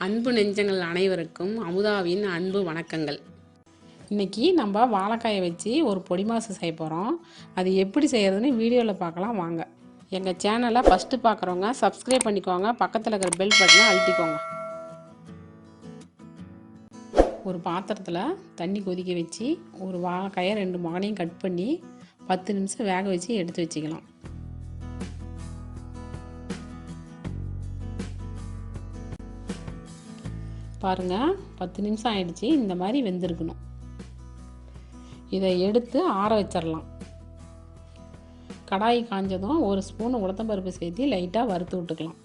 அன்பு நெஞ்சங்கள் அனைவருக்கும் அமுதாவின் அன்பு வணக்கங்கள். இன்றைக்கி நம்ம வாழைக்காயை வச்சு ஒரு பொடி மாசு செய்ய போகிறோம். அது எப்படி செய்கிறதுன்னு வீடியோவில் பார்க்கலாம் வாங்க. எங்கள் சேனலை ஃபஸ்ட்டு பார்க்குறவங்க சப்ஸ்கிரைப் பண்ணிக்கோங்க, பக்கத்தில் இருக்கிற பெல் பட்டனை அழுத்திக்கோங்க. ஒரு பாத்திரத்தில் தண்ணி கொதிக்க வச்சு ஒரு வாழைக்காயை 2 மகனையும் கட் பண்ணி 10 நிமிஷம் வேக வச்சு எடுத்து வச்சுக்கலாம். பாருங்கள், 10 நிமிஷம் ஆயிடுச்சு. இந்த மாதிரி வெந்திருக்கணும். இதை எடுத்து ஆற வச்சிடலாம். கடாய் காஞ்சதும் 1 ஸ்பூன் உளுத்தம்பருப்பு சேர்த்து லைட்டாக வறுத்து விட்டுக்கலாம்.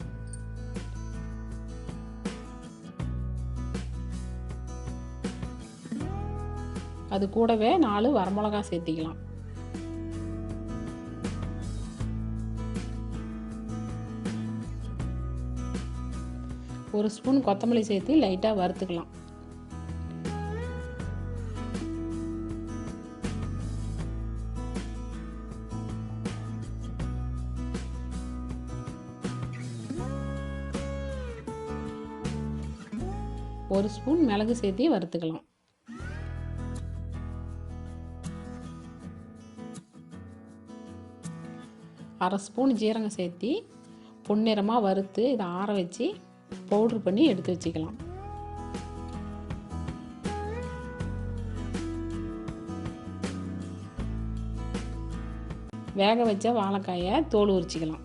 அது கூடவே 4 வரமிளகாய் சேர்த்திக்கலாம். ஒரு ஸ்பூன் கொத்தமல்லி சேர்த்து லைட்டாக வறுத்துக்கலாம். ஒரு ஸ்பூன் மிளகு சேர்த்து வறுத்துக்கலாம். அரை ஸ்பூன் ஜீரகம் சேர்த்து பொன்னிறமாக வறுத்து இதை ஆற வச்சு பவுட்ரு பண்ணி எடுத்து வச்சுக்கலாம். வேக வச்ச வாழைக்காயை தோல் உரிச்சிக்கலாம்.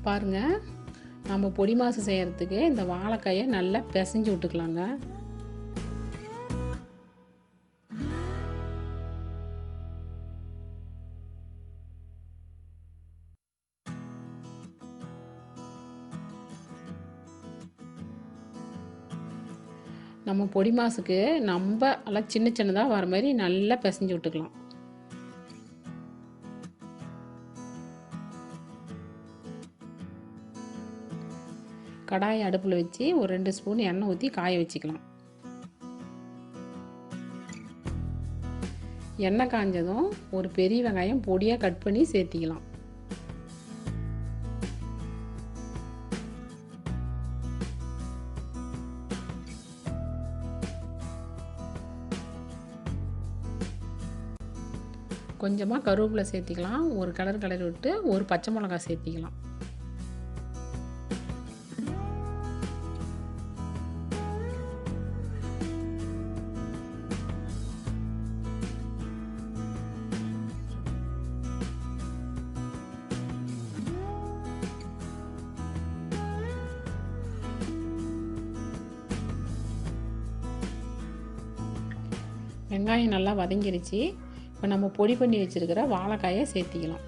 பாருங்க, நம்ம பொடி மாசு செய்யறதுக்கு இந்த வாழைக்காயை நல்லா பிசைஞ்சு விட்டுக்கலாங்க. நம்ம பொடி மாசுக்கு நம்ம எல்லாம் சின்ன சின்னதாக வர மாதிரி நல்லா பிசைஞ்சு விட்டுக்கலாம். கடாயை அடுப்பில் வச்சு ஒரு 2 ஸ்பூன் எண்ணெய் ஊற்றி காய வச்சுக்கலாம். எண்ணெய் காஞ்சதும் ஒரு பெரிய வெங்காயம் பொடியாக கட் பண்ணி சேர்த்திக்கலாம். கொஞ்சமாக கருவேப்பிலை சேர்த்திக்கலாம். ஒரு கலர் விட்டு ஒரு பச்சை மிளகாய் சேர்த்திக்கலாம். வெங்காயம் நல்லா வதங்கிருச்சு. இப்போ நம்ம பொடி பண்ணி வச்சுருக்கிற வாழைக்காயை சேர்த்திக்கலாம்.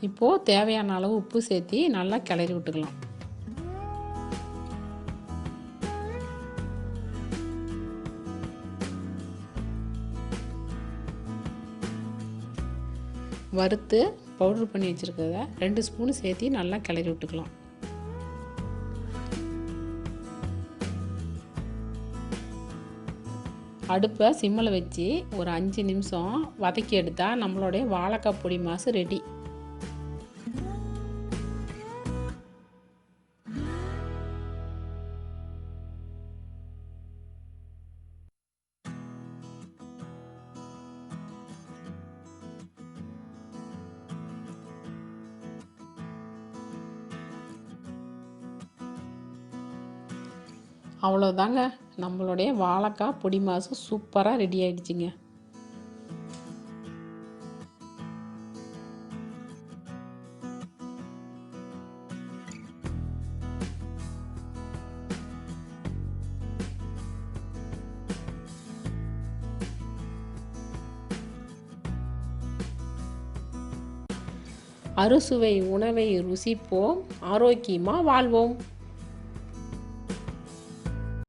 இப்போது தேவையான அளவு உப்பு சேர்த்தி நல்லா கிளறி விட்டுக்கலாம். வறுத்து பவுட்ரு பண்ணி வச்சுருக்கிறத 2 ஸ்பூன் சேர்த்து நல்லா கிளறி விட்டுக்கலாம். அடுப்பை சிம்மில் வச்சு ஒரு 5 நிமிஷம் வதக்கி எடுத்தால் நம்மளுடைய வாழைக்காய் பொடி மாசு ரெடி. அவ்வளோதாங்க, நம்மளுடைய வாழைக்காய் பொடி மாசு சூப்பராக ரெடி ஆயிடுச்சுங்க. அறுசுவை உணவை ருசிப்போம், ஆரோக்கியமாக வாழ்வோம்.